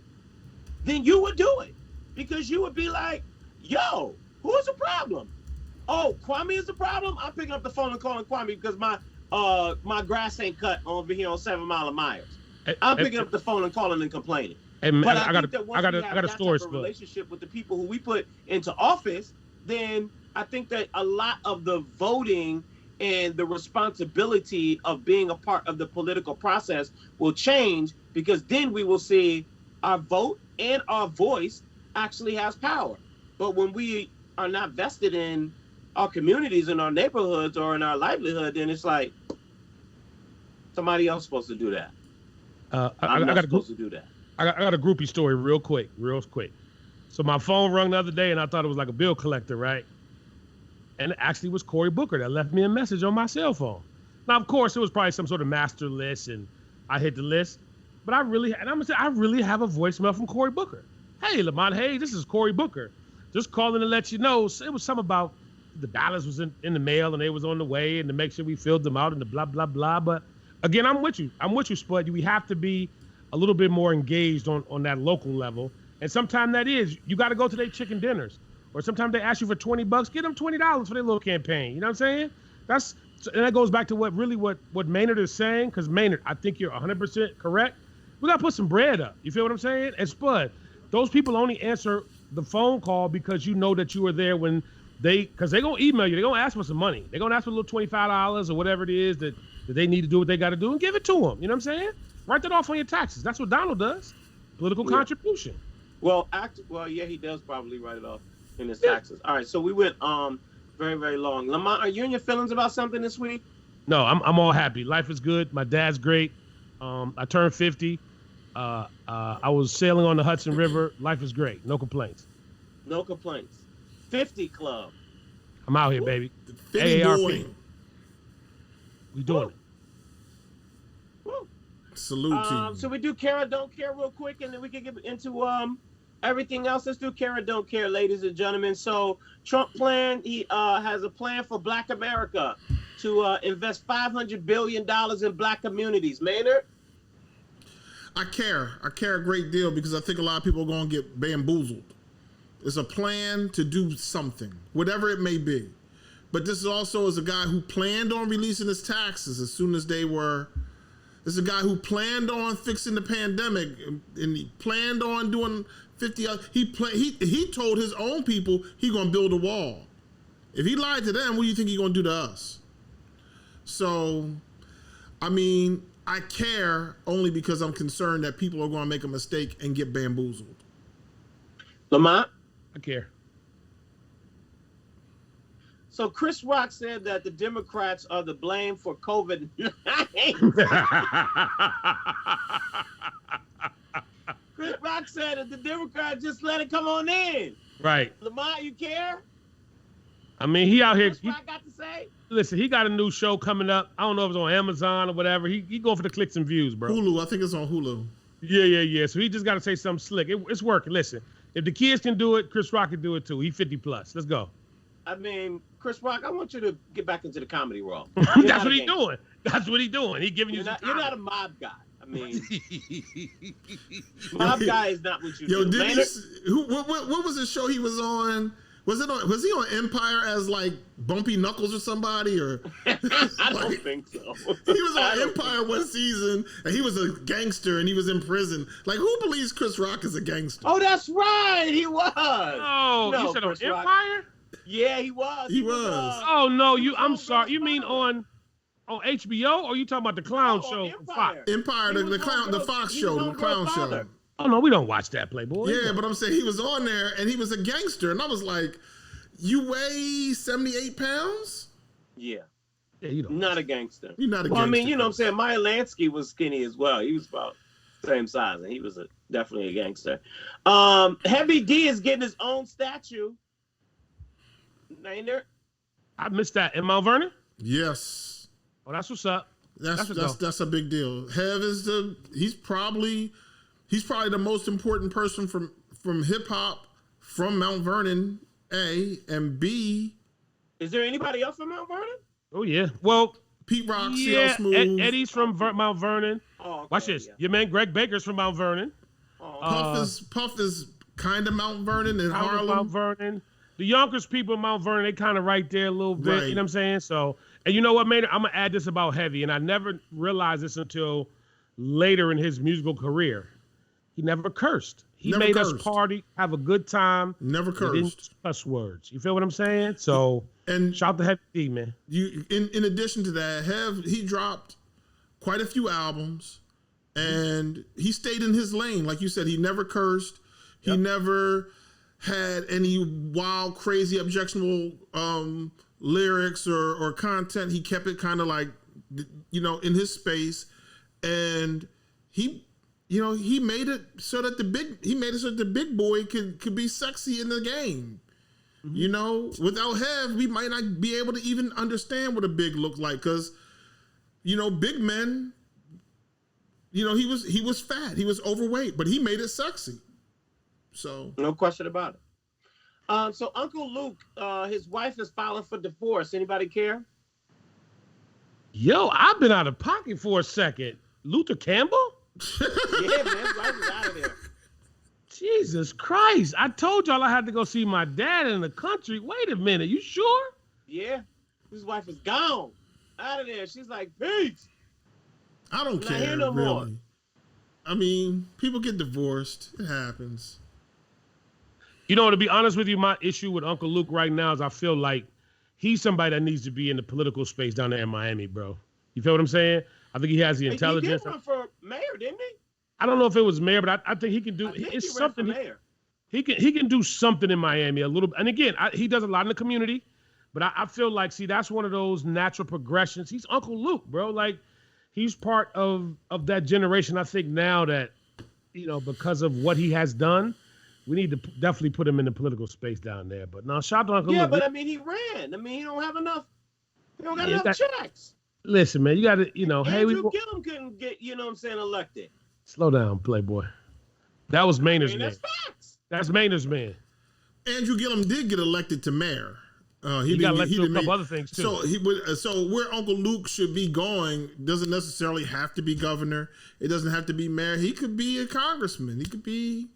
then you would do it. Because you would be like, yo, who is the problem? Oh, Kwame is the problem? I'm picking up the phone and calling Kwame because my my grass ain't cut over here on 7 Mile of Myers. I'm picking up the phone and calling and complaining. But I think that once we have that story type of relationship with the people who we put into office, then I think that a lot of the voting and the responsibility of being a part of the political process will change, because then we will see our vote and our voice actually has power. But when we are not vested in our communities, in our neighborhoods, or in our livelihood, then it's like somebody else supposed to do that. I'm not supposed to do that. I got a groupie story real quick. So my phone rung the other day, and I thought it was like a bill collector, right? And it actually was Cory Booker that left me a message on my cell phone. Now, of course, it was probably some sort of master list, and I hit the list. But I really have a voicemail from Cory Booker. Hey, Lamont, hey, this is Cory Booker. Just calling to let you know. So it was something about the ballots was in the mail, and they was on the way, and to make sure we filled them out, and the blah, blah, blah. But again, I'm with you, Spud. We have to be a little bit more engaged on that local level. And sometimes that is, you got to go to their chicken dinners. Or sometimes they ask you for $20, get them $20 for their little campaign. You know what I'm saying? And that goes back to what Maynard is saying, because Maynard, I think you're 100% correct. We got to put some bread up. You feel what I'm saying? And Spud, those people only answer the phone call because you know that you were there when because they're going to email you. They're going to ask for some money. They're going to ask for a little $25 or whatever it is that they need to do what they got to do, and give it to them. You know what I'm saying? Write that off on your taxes. That's what Donald does. Political contribution. Well, yeah, he does probably write it off in his taxes. All right, so we went very, very long. Lamont, are you in your feelings about something this week? No, I'm all happy. Life is good. My dad's great. I turned 50. I was sailing on the Hudson River. Life is great. No complaints. No complaints. 50 Club. I'm out here, baby. AARP. We doing it. Woo. Salute to you. So we do care or don't care real quick, and then we can get into everything else. Let's do care or don't care, ladies and gentlemen. So Trump he has a plan for Black America to invest $500 billion in Black communities. Maynard? I care a great deal, because I think a lot of people are going to get bamboozled. It's a plan to do something, whatever it may be. But this is also a guy who planned on releasing his taxes as soon as they were. This is a guy who planned on fixing the pandemic, and he planned on doing 50. He told his own people he gonna build a wall. If he lied to them, what do you think he gonna do to us? So, I mean, I care only because I'm concerned that people are gonna make a mistake and get bamboozled. Lamont? I care. So Chris Rock said that the Democrats are the blame for COVID-19. Chris Rock said that the Democrats just let it come on in. Right. Lamont, you care? I mean, he out here. Chris Rock got to say? Listen, he got a new show coming up. I don't know if it's on Amazon or whatever. He going for the clicks and views, bro. Hulu, I think it's on Hulu. Yeah. So he just got to say something slick. It's working. Listen, if the kids can do it, Chris Rock can do it too. He 50 plus. Let's go. I mean, Chris Rock, I want you to get back into the comedy world. That's what he's doing. That's what he's doing. He giving you. You're not a mob guy. I mean, mob guy is not what you do. What was the show he was on? Was he on Empire as like Bumpy Knuckles or somebody? Or I don't think so. He was on Empire one season, and he was a gangster, and he was in prison. Like, who believes Chris Rock is a gangster? Oh, that's right, he was. Oh, no, you said on Empire? Rock. Yeah, he was. He was. Oh no, I'm sorry. You mean on HBO, or you talking about the clown show? Empire, the Fox show, the clown show. Oh no, we don't watch that, Playboy. Yeah, but I'm saying he was on there, and he was a gangster, and I was like, "You weigh 78 pounds? Yeah, you don't. Not a gangster. You're not a gangster. Well, I mean, you know what I'm saying. Maya Lansky was skinny as well. He was about the same size, and he was definitely a gangster. Heavy D is getting his own statue. Maynard? I missed that. In Mount Vernon? Yes. Oh, that's what's up. That's a big deal. Hev is he's probably the most important person from hip hop from Mount Vernon, A, and B. Is there anybody else from Mount Vernon? Oh yeah. Well, Pete Rock, CL Smooth. Eddie's from Mount Vernon. Oh, okay, watch this. Yeah. Your man Greg Baker's from Mount Vernon. Puff is kind of Mount Vernon and Harlem. Mount Vernon. The Yonkers people in Mount Vernon, they kind of right there a little bit. Right. You know what I'm saying? So, And you know what, Maynard? I'm gonna add this about Heavy, and I never realized this until later in his musical career. He never cursed. He Never made cursed. us party, have a good time. Never He didn't cursed. use cuss words. You feel what I'm saying? So, And shout out to Heavy D, man. you, in addition to that, he dropped quite a few albums, and he stayed in his lane. Like you said, he never cursed. He never had any wild, crazy, objectionable lyrics or content. He kept it kind of like, in his space, and he made it so that the big boy could be sexy in the game. Without Hev, we might not be able to even understand what a big looked like, because big men, he was fat, he was overweight, but he made it sexy. So no question about it. So Uncle Luke, his wife is filing for divorce. Anybody care? Yo, I've been out of pocket for a second. Luther Campbell? Yeah, man, his wife is out of there. Jesus Christ. I told y'all I had to go see my dad in the country. Wait a minute. You sure? Yeah, his wife is gone, out of there. She's like, peace. I don't Not care, here no more. really. I mean, people get divorced. It happens. You know, to be honest with you, my issue with Uncle Luke right now is I feel like he's somebody that needs to be in the political space down there in Miami, bro. You feel what I'm saying? I think he has the intelligence. He did run for mayor, didn't he? I don't know if it was mayor, but I think he can do. I think It's he ran something. for mayor. He can do something in Miami a little. And again, he does a lot in the community, but I feel like, see, that's one of those natural progressions. He's Uncle Luke, bro. Like, he's part of that generation. I think now that, because of what he has done, we need to definitely put him in the political space down there. But now, shout out to Uncle Luke. Yeah, but I mean, he ran. I mean, he don't have enough. He don't got enough checks. Listen, man, you got to, hey, Andrew Gillum couldn't get, elected. Slow down, Playboy. That was Maynard's man. That's facts. That's Maynard's man. Andrew Gillum did get elected to mayor. He got elected to a couple other things too. So where Uncle Luke should be going doesn't necessarily have to be governor. It doesn't have to be mayor. He could be a congressman. He could be.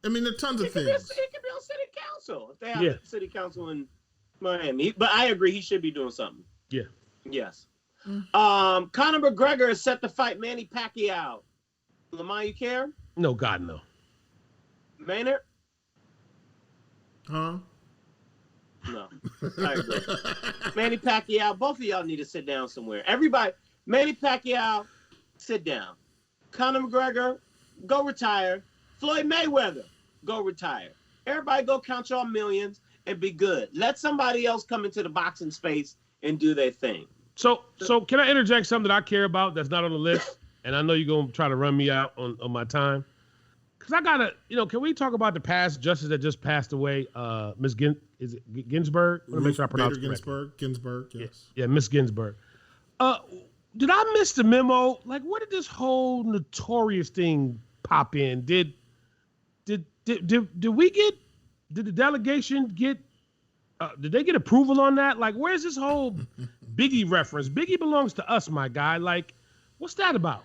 I mean, there are tons of things. He could be on city council if they have a city council in Miami. But I agree, he should be doing something. Yeah. Yes. Conor McGregor is set to fight Manny Pacquiao. Lamont, you care? No, God, no. Maynard? Huh? No. I agree. Manny Pacquiao, both of y'all need to sit down somewhere. Everybody, Manny Pacquiao, sit down. Conor McGregor, go retire. Floyd Mayweather, go retire. Everybody go count your millions and be good. Let somebody else come into the boxing space and do their thing. So can I interject something that I care about that's not on the list? And I know you're going to try to run me out on my time. Because I got to, can we talk about the past justice that just passed away? Miss Ginsburg? I want to make sure I pronounce it correctly. Ginsburg, yes. Yeah, Miss Ginsburg. Did I miss the memo? Like, where did this whole Notorious thing pop in? Did we get, did the delegation get, did they get approval on that? Like, where's this whole Biggie reference? Biggie belongs to us, my guy. Like, what's that about?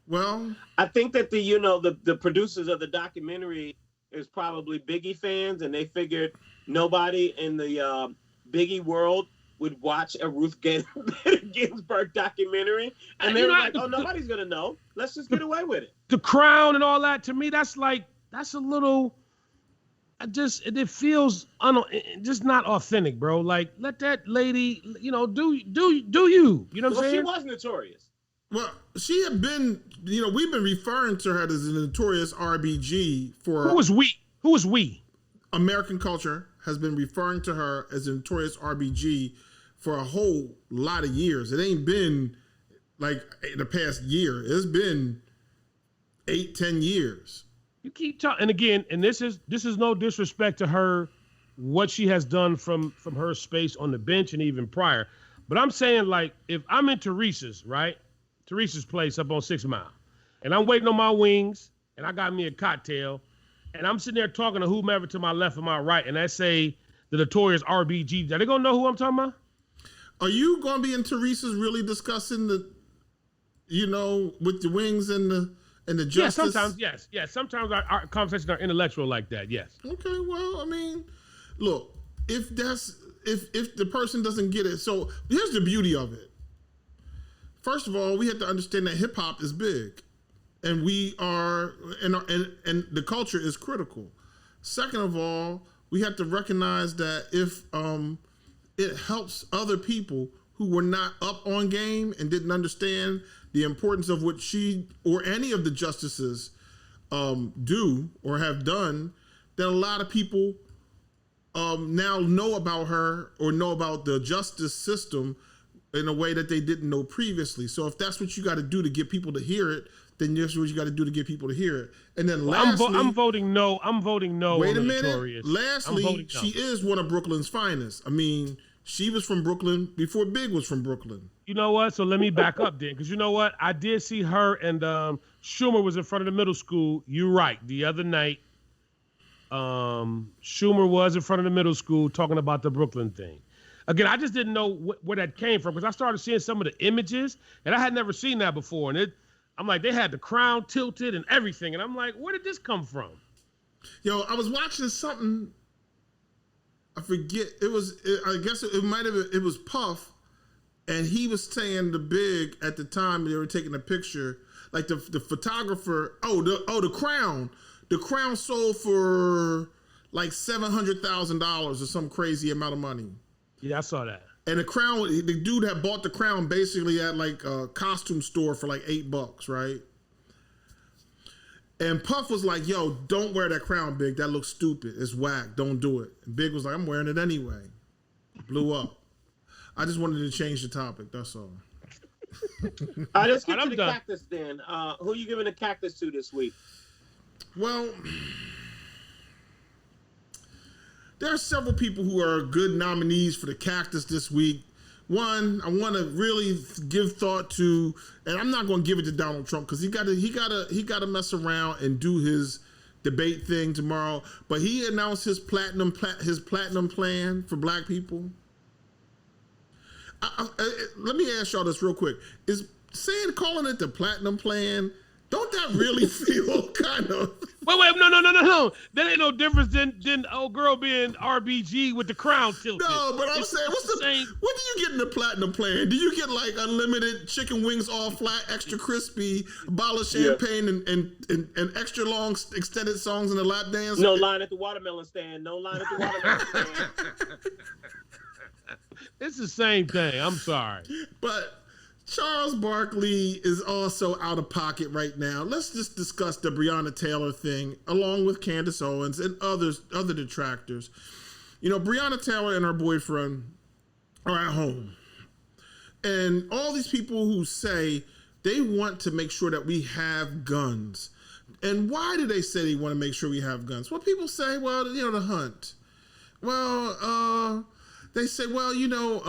Well, I think that the producers of the documentary is probably Biggie fans, and they figured nobody in the Biggie world would watch a Ruth Bader Ginsburg documentary, and they were like, "Oh, nobody's gonna know. Let's just get away with it." The Crown and all that, to me, that's a little. It feels just not authentic, bro. Like, let that lady, do you. You know what I'm saying? She was notorious. Well, she had been, we've been referring to her as a notorious RBG for. Who was we? American culture has been referring to her as a notorious RBG for a whole lot of years. It ain't been like the past year. It's been 8-10 years. You keep talking, and again, and this is no disrespect to her, what she has done from her space on the bench and even prior. But I'm saying, like, if I'm in Teresa's place up on 6 Mile, and I'm waiting on my wings, and I got me a cocktail, and I'm sitting there talking to whomever to my left and my right, and I say the Notorious RBG, are they gonna know who I'm talking about? Are you gonna be in Teresa's really discussing with the wings and the justice? Yeah, sometimes, yes. Yeah, sometimes our conversations are intellectual like that, yes. Okay, well, I mean, look, if if the person doesn't get it. So here's the beauty of it. First of all, we have to understand that hip hop is big, and we are, and the culture is critical. Second of all, we have to recognize that if it helps other people who were not up on game and didn't understand the importance of what she or any of the justices do or have done, then a lot of people now know about her or know about the justice system in a way that they didn't know previously. So if that's what you got to do to get people to hear it, then that's what you got to do to get people to hear it. And then lastly, I'm voting no. I'm voting no. Wait a on minute. Notorious. Lastly, no. she is one of Brooklyn's finest. I mean, she was from Brooklyn before Big was from Brooklyn. You know what? So let me back up then, because you know what? I did see her and Schumer was in front of the middle school. You're right. The other night, Schumer was in front of the middle school talking about the Brooklyn thing. Again, I just didn't know where that came from, because I started seeing some of the images, and I had never seen that before. And I'm like, they had the crown tilted and everything, and I'm like, where did this come from? Yo, I was watching something. I forget. I guess it might have been, it was Puff, and he was saying the Big at the time they were taking a picture, like the photographer. The crown. The crown sold for like $700,000 or some crazy amount of money. Yeah, I saw that. And the crown, the dude had bought the crown basically at like a costume store for like $8, right? And Puff was like, yo, don't wear that crown, Big. That looks stupid. It's whack. Don't do it. And Big was like, I'm wearing it anyway. Blew up. I just wanted to change the topic. That's all. Let's get to the cactus then. Who are you giving the cactus to this week? Well, there are several people who are good nominees for the cactus this week. One, I want to really give thought to, and I'm not going to give it to Donald Trump because he got to mess around and do his debate thing tomorrow. But he announced his platinum plan for Black people. Let me ask y'all this real quick: is calling it the platinum plan? Don't that really feel kind of? Wait, no. That ain't no difference than old girl being RBG with the crown tilted. No, but I'm saying, what do you get in the platinum plan? Do you get like unlimited chicken wings, all flat, extra crispy, a bottle of champagne, and extra long extended songs in the lap dance? No line at the watermelon stand. Stand. It's the same thing. I'm sorry. But Charles Barkley is also out of pocket right now. Let's just discuss the Breonna Taylor thing, along with Candace Owens and other detractors. You know, Breonna Taylor and her boyfriend are at home. And all these people who say they want to make sure that we have guns. And why do they say they want to make sure we have guns? Well, people say, well, you know, the hunt. Well, they say, well, you know,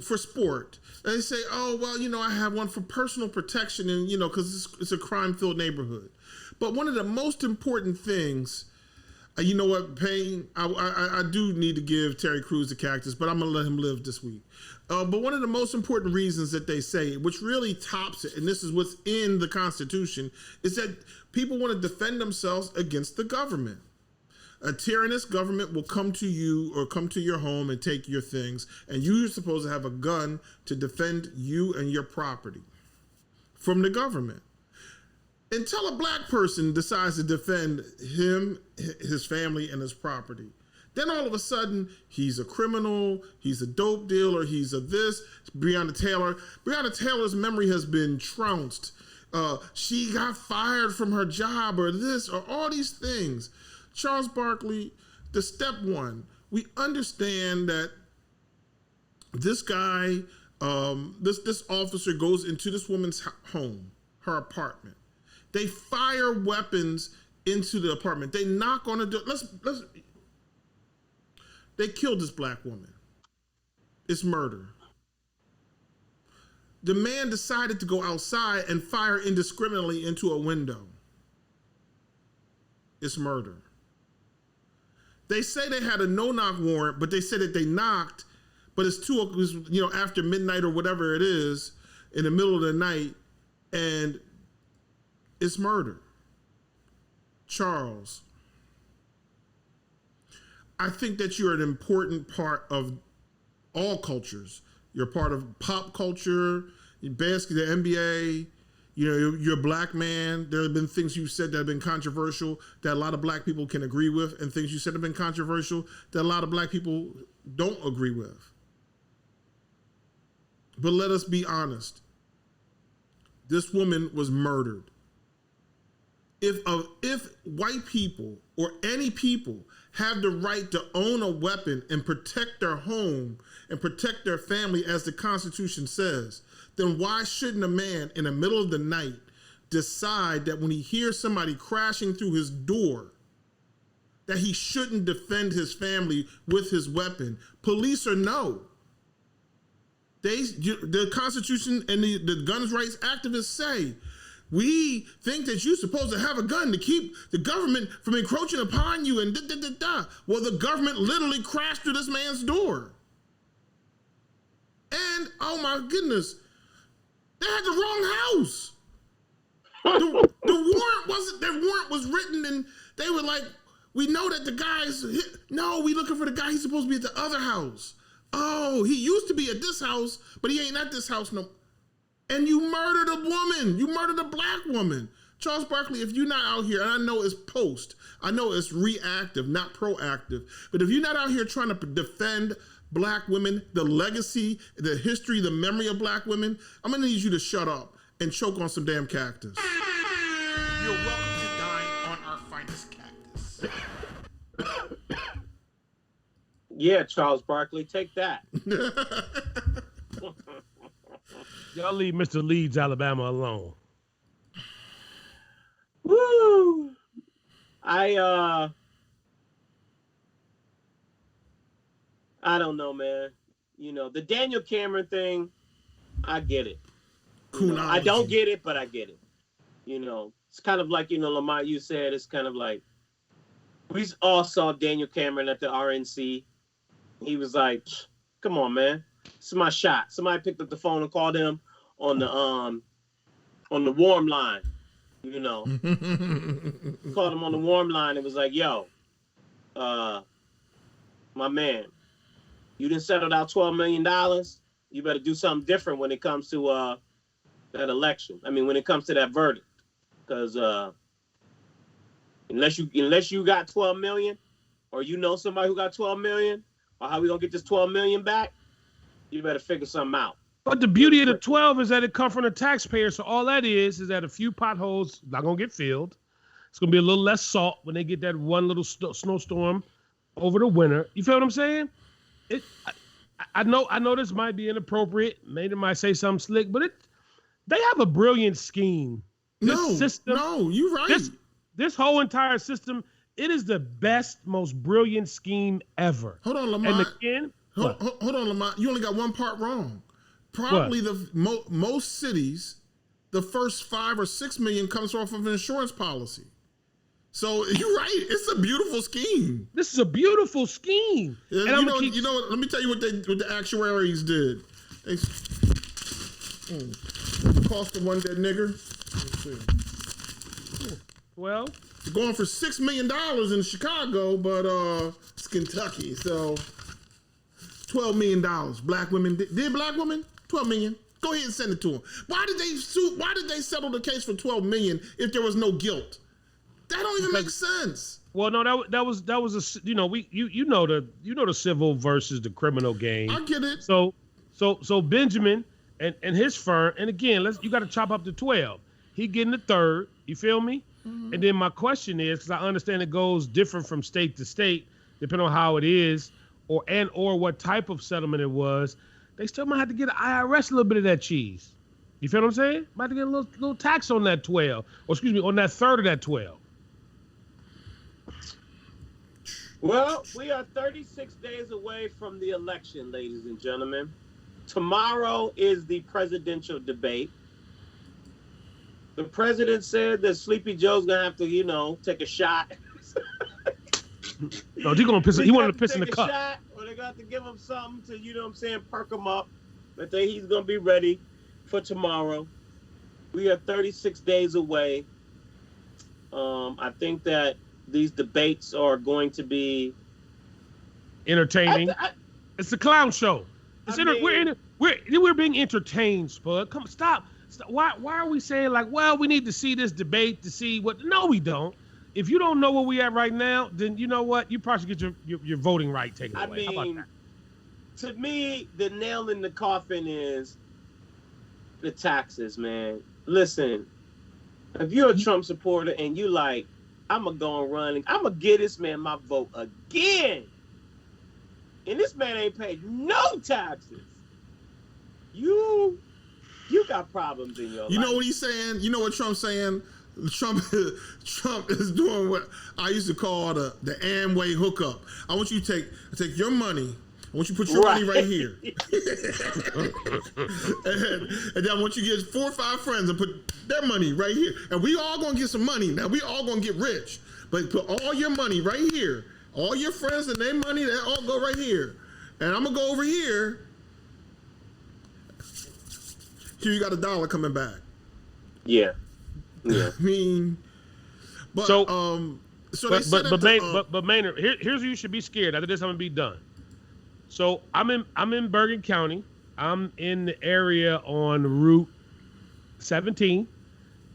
for sport. And they say, oh, well, you know, I have one for personal protection and, you know, because it's a crime-filled neighborhood. But one of the most important things, you know what, Payne, I do need to give Terry Crews the cactus, but I'm going to let him live this week. But one of the most important reasons that they say, which really tops it, and this is what's in the Constitution, is that people want to defend themselves against the government. A tyrannous government will come to you or come to your home and take your things, and you're supposed to have a gun to defend you and your property from the government. Until a Black person decides to defend him, his family, and his property, then all of a sudden he's a criminal, he's a dope dealer, he's a this. Breonna Taylor's memory has been trounced. She got fired from her job, or this, or all these things. Charles Barkley, the step one, we understand that this guy, this officer goes into this woman's home, her apartment. They fire weapons into the apartment. They knock on the door. They killed this Black woman. It's murder. The man decided to go outside and fire indiscriminately into a window. It's murder. They say they had a no-knock warrant, but they said that they knocked, but it was, you know, after midnight or whatever it is, in the middle of the night, and it's murder. Charles, I think that you're an important part of all cultures. You're part of pop culture, basketball, the NBA. You know, you're a black man. There have been things you said that have been controversial that a lot of black people can agree with, and things you said have been controversial that a lot of black people don't agree with. But let us be honest. This woman was murdered. If white people or any people have the right to own a weapon and protect their home and protect their family as the Constitution says, then why shouldn't a man in the middle of the night decide that when he hears somebody crashing through his door, that he shouldn't defend his family with his weapon? Police or no. The Constitution and the gun rights activists say, we think that you're supposed to have a gun to keep the government from encroaching upon you and da-da-da-da. Well, the government literally crashed through this man's door. And, oh my goodness, they had the wrong house. The warrant was written and they were like, we know that the guy's, no, we looking for the guy, he's supposed to be at the other house. Oh, he used to be at this house, but he ain't at this house no. And you murdered a woman. You murdered a black woman. Charles Barkley, if you're not out here, and I know it's post, I know it's reactive, not proactive, but if you're not out here trying to defend black women, the legacy, the history, the memory of black women, I'm gonna need you to shut up and choke on some damn cactus. You're welcome to dine on our finest cactus. Yeah, Charles Barkley, take that. Y'all leave Mr. Leeds, Alabama alone. Woo! I don't know, man. You know, the Daniel Cameron thing, I get it. You know, I don't get it, but I get it. You know, it's kind of like, you know, Lamont, you said, it's kind of like, we all saw Daniel Cameron at the RNC. He was like, come on, man. This is my shot. Somebody picked up the phone and called him on the warm line, you know. Called him on the warm line and was like, yo, my man, you done settled out $12 million. You better do something different when it comes to that election. I mean, when it comes to that verdict. Because unless you got 12 million, or you know somebody who got 12 million, or how we gonna get this 12 million back, you better figure something out. But the beauty of the 12 is that it comes from the taxpayer. So all that is that a few potholes not gonna get filled. It's gonna be a little less salt when they get that one little snowstorm over the winter. You feel what I'm saying? I know this might be inappropriate. Maybe might say something slick, but they have a brilliant scheme. No, you're right. This whole entire system, it is the best, most brilliant scheme ever. Hold on, Lamont. And again, hold on, Lamont. You only got one part wrong. Probably most cities, the first 5 or 6 million comes off of an insurance policy. So you're right. It's a beautiful scheme. This is a beautiful scheme. And you know. Let me tell you what the actuaries did. They cost of one dead nigger. Let's see. Well, it's going for $6 million in Chicago, but it's Kentucky, so $12 million. Black women did black women? 12 million. Go ahead and send it to them. Why did they sue? Why did they settle the case for 12 million if there was no guilt? That don't even make sense. Well, no, that was a you know the civil versus the criminal game. I get it. So Benjamin and his firm, and again, you got to chop up to 12. He getting the third. You feel me? Mm-hmm. And then my question is, because I understand it goes different from state to state, depending on how it is, or what type of settlement it was. They still might have to get an IRS a little bit of that cheese. You feel what I'm saying? Might have to get a little tax on that 12, or excuse me, on that third of that 12. Well, we are 36 days away from the election, ladies and gentlemen. Tomorrow is the presidential debate. The president said that Sleepy Joe's gonna have to, take a shot. No, he wanted to piss in the cup. Shot, or they got to give him something to, perk him up. That he's gonna be ready for tomorrow. We are 36 days away. I think that these debates are going to be entertaining. It's a clown show. We're being entertained, Spud. Come stop. Why are we saying like, well, we need to see this debate to see what? No, we don't. If you don't know where we at right now, then you know what? You probably should get your voting right taken away. How about that? To me, the nail in the coffin is the taxes, man. Listen, if you're a Trump supporter and you like, I'm going to go and run, I'm going to give this man my vote again. And this man ain't paid no taxes. You got problems in your life. You know what he's saying? You know what Trump's saying? Trump is doing what I used to call the Amway hookup. I want you to take your money. I want you to put your money right here. and then I want you to get 4 or 5 friends and put their money right here. And we all going to get some money. Now, we all going to get rich. But put all your money right here. All your friends and their money, they all go right here. And I'm going to go over here. Here you got $1 coming back. Yeah. I mean, but Maynard, here's where you should be scared. After this, I'm gonna be done. So I'm in Bergen County. I'm in the area on Route 17,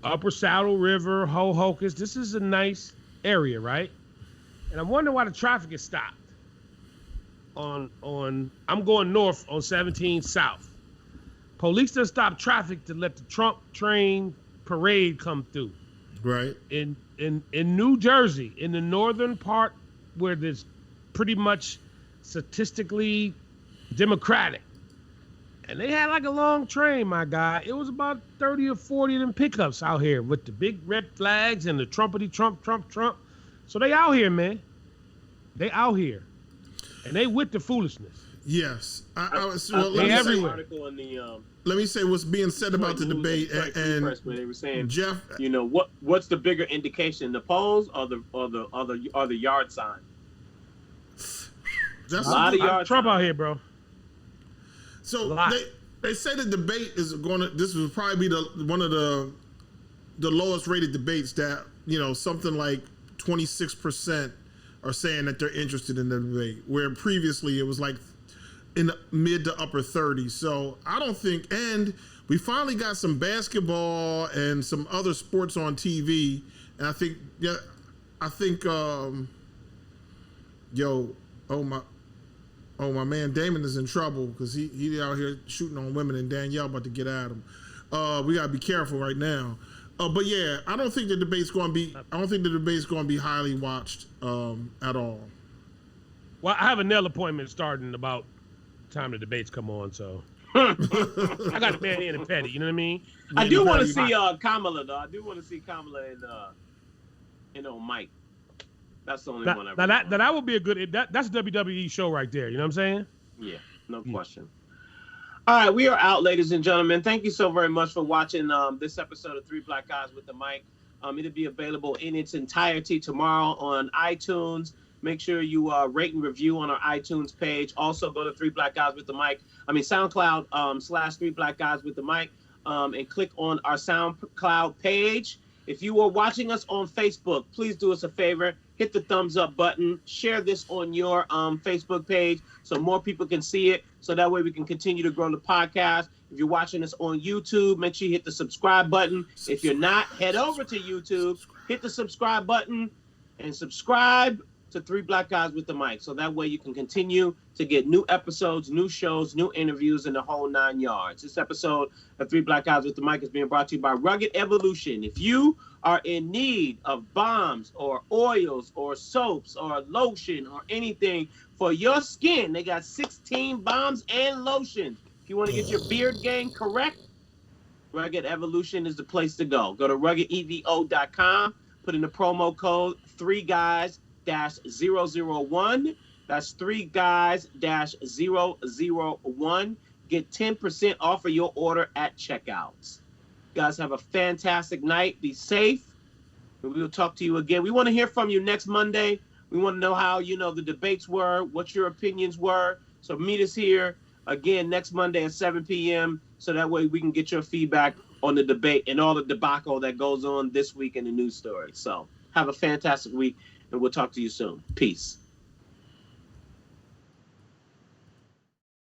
Upper Saddle River, Hohokus. This is a nice area, right? And I'm wondering why the traffic is stopped. I'm going north on 17 south. Police just stopped traffic to let the Trump train parade come through. Right. In New Jersey, in the northern part where there's pretty much statistically Democratic. And they had like a long train, my guy. It was about 30 or 40 of them pickups out here with the big red flags and the Trumpity Trump. So they out here, man. They out here. And they with the foolishness. Yes. Let me say what's being said about the debate, and they were saying, Jeff, you know, what's the bigger indication, the polls or the yard sign? That's a lot of yard Trump sign out here, bro. So they say the debate is going to. This will probably be one of the lowest rated debates. That, you know, something like 26% are saying that they're interested in the debate, where previously it was like in the mid to upper 30s. So I don't think, and we finally got some basketball and some other sports on TV. And I think, my man Damon is in trouble because he out here shooting on women, and Danielle about to get at him. We gotta be careful right now. But yeah, I don't think the debate's going to be highly watched at all. Well, I have a nail appointment starting about time the debates come on, so I got to man in and petty. You know what I mean? I do want to see Kamala though. I do want to see Kamala and Mike. That's the only one I really want. That would be a good. That's a WWE show right there. You know what I'm saying? Yeah, no question. All right, we are out, ladies and gentlemen. Thank you so very much for watching this episode of 3 Black Guys with the Mic. It'll be available in its entirety tomorrow on iTunes. Make sure you rate and review on our iTunes page. Also, go to 3 Black Guys with the Mic. SoundCloud / 3 Black Guys with the Mic, and click on our SoundCloud page. If you are watching us on Facebook, please do us a favor. Hit the thumbs up button. Share this on your Facebook page so more people can see it. So that way we can continue to grow the podcast. If you're watching us on YouTube, make sure you hit the subscribe button. If you're not, head over to YouTube, hit the subscribe button, and subscribe to 3 Black Guys with the Mic. So that way you can continue to get new episodes, new shows, new interviews, and the whole 9 yards. This episode of 3 Black Guys with the Mic is being brought to you by Rugged Evolution. If you are in need of balms or oils or soaps or lotion or anything for your skin, they got 16 balms and lotions. If you want to get your beard game correct, Rugged Evolution is the place to go. Go to ruggedevo.com, put in the promo code 3guys-001. That's 3guys-001. Get 10% off of your order at checkouts. You guys have a fantastic night. Be safe. And we will talk to you again. We want to hear from you next Monday. We want to know how, the debates were, what your opinions were. So meet us here again next Monday at 7 p.m. so that way we can get your feedback on the debate and all the debacle that goes on this week in the news stories. So have a fantastic week, and we'll talk to you soon. Peace.